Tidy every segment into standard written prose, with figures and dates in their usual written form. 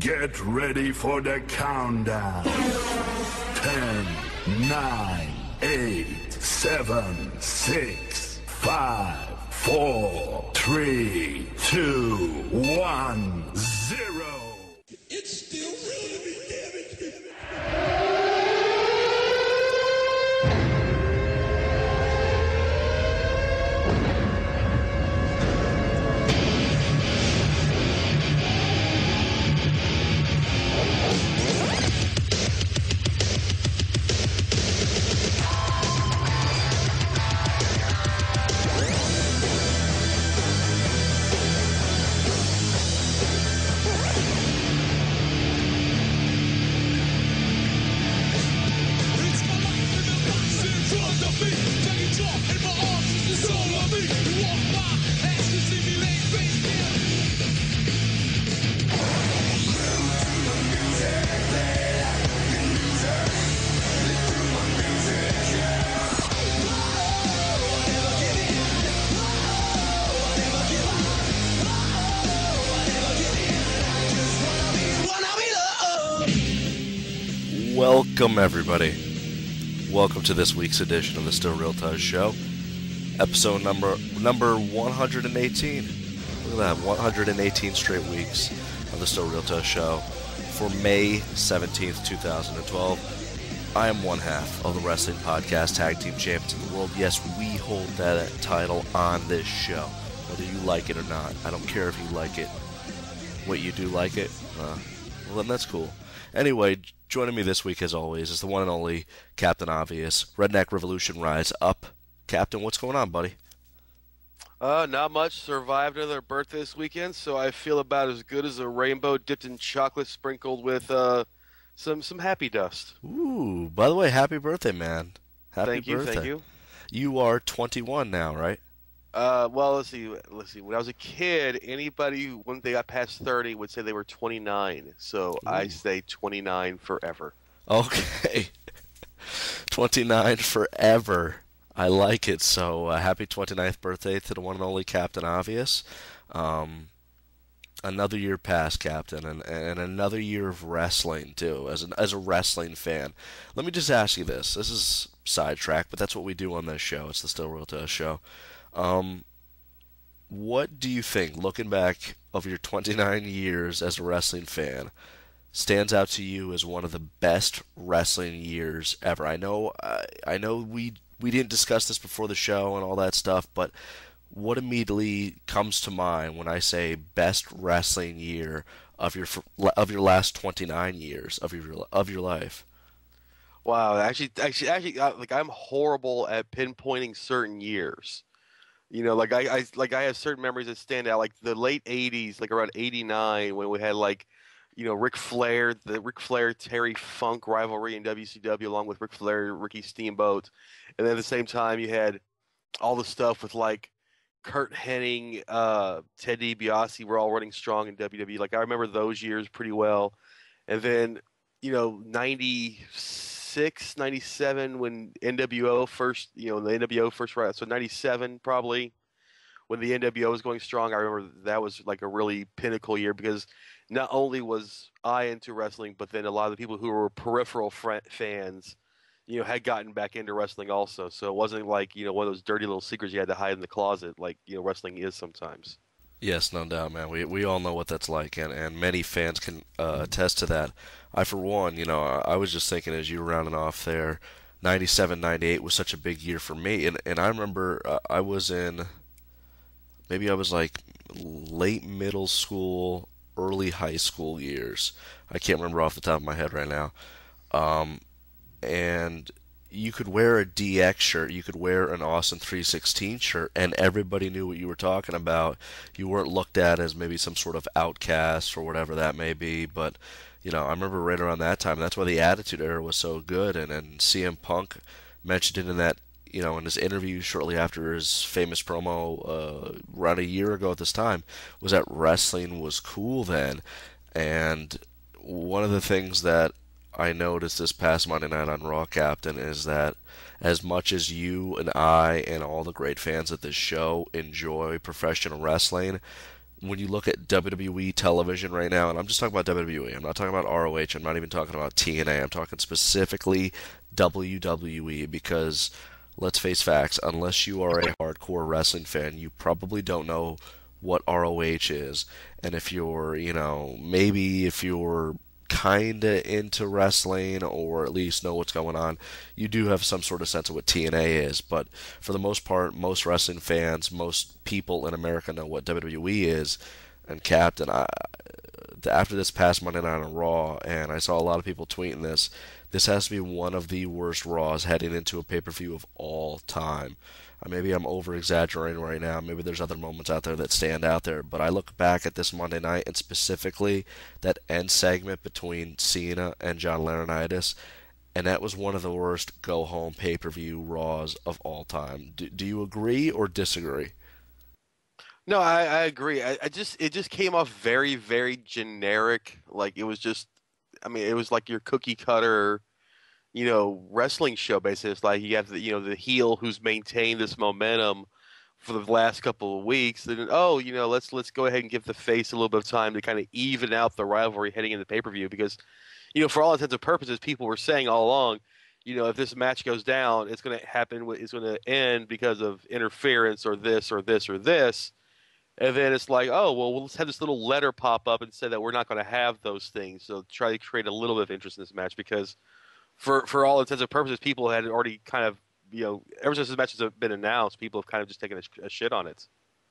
Get ready for the countdown. 10, 9, 8, 7, 6, 5, 4, 3, 2, 1, 0. It's still real to me, damn it. Welcome, everybody. Welcome to this week's edition of the Still Real Tuz Show. Episode number 118. Look at that, 118 straight weeks of the Still Real Tuz Show for May 17th, 2012. I am one half of the Wrestling Podcast Tag Team Champions of the World. Yes, we hold that title on this show, whether you like it or not. I don't care if you like it. What, you do like it? Well, then that's cool. Anyway, joining me this week, as always, is the one and only Captain Obvious. Redneck Revolution Rise Up. Captain, what's going on, buddy? Not much. Survived another birthday this weekend, so I feel about as good as a rainbow dipped in chocolate sprinkled with some happy dust. Ooh, by the way, happy birthday, man. Happy birthday. Thank you. You are 21 now, right? Well, let's see. When I was a kid, anybody when they got past 30 would say they were 29. So Ooh. I say 29 forever. Okay. 29 forever. I like it. So happy 29th birthday to the one and only Captain Obvious. Another year passed, Captain, and another year of wrestling, too, as a wrestling fan. Let me just ask you this. This is sidetrack, but that's what we do on this show. It's the Still Real Tuz Show. What do you think, looking back of your 29 years as a wrestling fan, stands out to you as one of the best wrestling years ever? I know we didn't discuss this before the show and all that stuff, but what immediately comes to mind when I say best wrestling year of your last 29 years of your life? Wow, actually, like I'm horrible at pinpointing certain years. You know, like I have certain memories that stand out, like the late '80s, like around '89, when we had Ric Flair, the Ric Flair Terry Funk rivalry in WCW, along with Ric Flair, Ricky Steamboat, and then at the same time you had all the stuff with like Kurt Hennig, Ted DiBiase were all running strong in WWE. Like I remember those years pretty well, and then 96, 97 when NWO first, the NWO first rise. So 97 probably when the NWO was going strong. I remember that was like a really pinnacle year because not only was I into wrestling, but then a lot of the people who were peripheral fans, had gotten back into wrestling also. So it wasn't like, one of those dirty little secrets you had to hide in the closet like, wrestling is sometimes. Yes, no doubt, man. We all know what that's like, and many fans can attest to that. I, for one, I was just thinking as you were rounding off there, 97, 98 was such a big year for me. And I remember I was like late middle school, early high school years. I can't remember off the top of my head right now. And you could wear a DX shirt, you could wear an Austin 316 shirt, and everybody knew what you were talking about. You weren't looked at as maybe some sort of outcast or whatever that may be, but, I remember right around that time, that's why the Attitude Era was so good, and CM Punk mentioned it in that, in his interview shortly after his famous promo around a year ago at this time, was that wrestling was cool then, and one of the things that I noticed this past Monday night on Raw, Captain, is that as much as you and I and all the great fans of this show enjoy professional wrestling, when you look at WWE television right now, and I'm just talking about WWE, I'm not talking about ROH, I'm not even talking about TNA, I'm talking specifically WWE, because let's face facts, unless you are a hardcore wrestling fan, you probably don't know what ROH is. And if you're, maybe if you're kinda into wrestling, or at least know what's going on, you do have some sort of sense of what TNA is. But for the most part, most wrestling fans, most people in America know what WWE is. And Captain, after this past Monday Night on Raw, and I saw a lot of people tweeting this has to be one of the worst Raws heading into a pay-per-view of all time. Maybe I'm over-exaggerating right now. Maybe there's other moments out there that stand out there. But I look back at this Monday night, and specifically that end segment between Cena and John Laurinaitis, and that was one of the worst go-home pay-per-view Raws of all time. Do you agree or disagree? No, I agree. It just came off very, very generic. Like it was just, it was like your cookie cutter, wrestling show. Basically, it's like you have the heel who's maintained this momentum for the last couple of weeks. Then let's go ahead and give the face a little bit of time to kind of even out the rivalry heading into pay-per-view, because for all intents and purposes, people were saying all along, if this match goes down, it's going to happen. It's going to end because of interference or this or this or this. And then it's like, oh, well, let's have this little letter pop up and say that we're not going to have those things. So try to create a little bit of interest in this match, because for all intents and purposes, people had already kind of, ever since this match has been announced, people have kind of just taken a shit on it.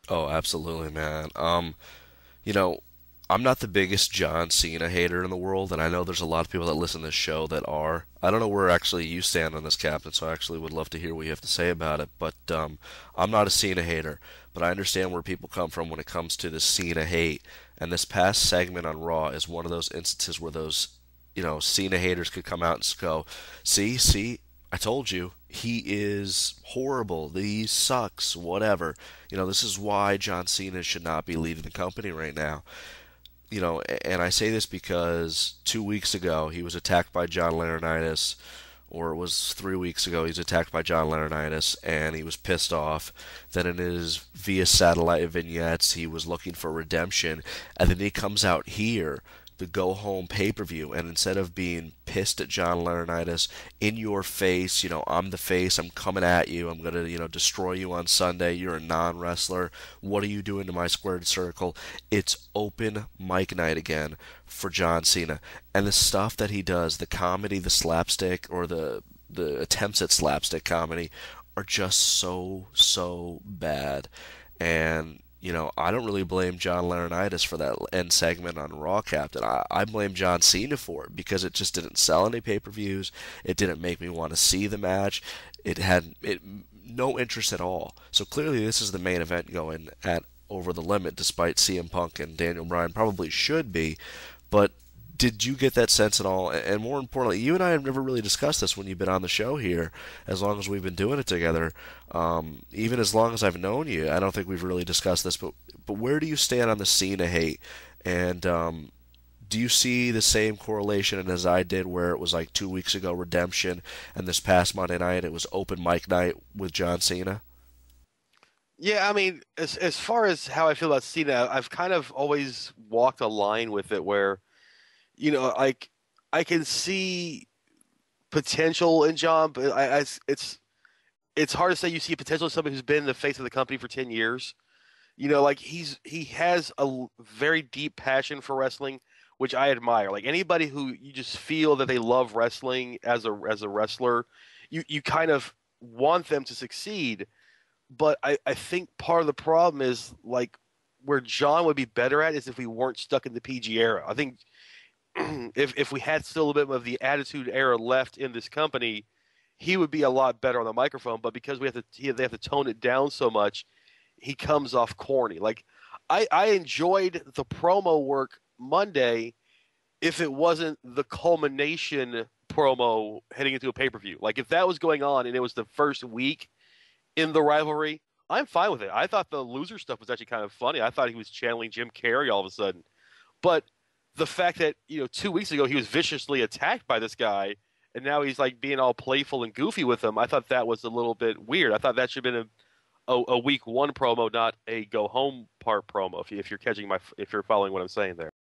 Oh, absolutely, man. I'm not the biggest John Cena hater in the world, and I know there's a lot of people that listen to this show that are. I don't know where actually you stand on this, Captain, so I actually would love to hear what you have to say about it. But I'm not a Cena hater, but I understand where people come from when it comes to the Cena hate. And this past segment on Raw is one of those instances where those, Cena haters could come out and go, see, I told you, he is horrible, he sucks, whatever. This is why John Cena should not be leading the company right now. And I say this because 2 weeks ago he was attacked by John Laurinaitis, or it was 3 weeks ago he was attacked by John Laurinaitis, and he was pissed off. Then in his via satellite vignettes, he was looking for redemption, and then he comes out here, the go-home pay-per-view, and instead of being pissed at John Laurinaitis, in your face, I'm the face, I'm coming at you, I'm going to, destroy you on Sunday, you're a non-wrestler, what are you doing to my squared circle? It's open mic night again for John Cena. And the stuff that he does, the comedy, the slapstick, or the attempts at slapstick comedy, are just so bad. And I don't really blame John Laurinaitis for that end segment on Raw, Captain. I blame John Cena for it, because it just didn't sell any pay-per-views. It didn't make me want to see the match. It had no interest at all. So clearly this is the main event going at Over the Limit, despite CM Punk and Daniel Bryan probably should be. But did you get that sense at all? And more importantly, you and I have never really discussed this when you've been on the show here, as long as we've been doing it together. Even as long as I've known you, I don't think we've really discussed this. But where do you stand on the Cena hate? And do you see the same correlation as I did, where it was like 2 weeks ago Redemption, and this past Monday night it was open mic night with John Cena? Yeah, as far as how I feel about Cena, I've kind of always walked a line with it where, like, I can see potential in John, but it's hard to say you see potential in somebody who's been in the face of the company for 10 years. Like he has a very deep passion for wrestling, which I admire. Like anybody who you just feel that they love wrestling as a wrestler, you kind of want them to succeed. But I think part of the problem is, like, where John would be better at is if we weren't stuck in the PG era. I think if we had still a bit of the Attitude Era left in this company, he would be a lot better on the microphone. But because they have to tone it down so much, he comes off corny. Like I enjoyed the promo work Monday if it wasn't the culmination promo heading into a pay-per-view. Like if that was going on and it was the first week in the rivalry, I'm fine with it. I thought the loser stuff was actually kind of funny. I thought he was channeling Jim Carrey all of a sudden. But the fact that, 2 weeks ago he was viciously attacked by this guy, and now he's like being all playful and goofy with him, I thought that was a little bit weird. I thought that should have been a week one promo, not a go home part promo. If you're following what I'm saying there.